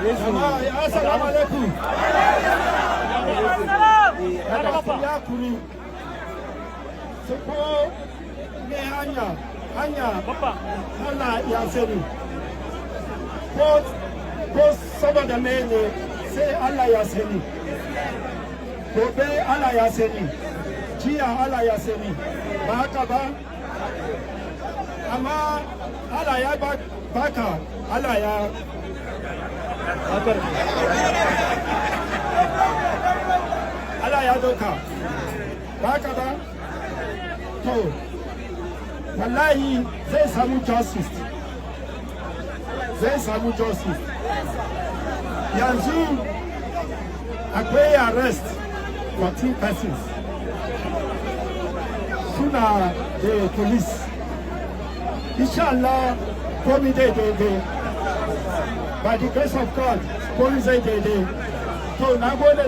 Assalamu alaikum. Ya kuri. Ko ne hanya Allah ya sani. Ko saboda mene sai Allah ya sani. Gobe Allah ya sani. Jiya Allah ya sani. Ba haka ba? Amma Allah ya baka Allah ya Allah ya doka baka ba to wallahi zai samu justice yanzu akwai arrest 14 persons suna the police inshallah komi daidai by the grace of God police daidai to nagode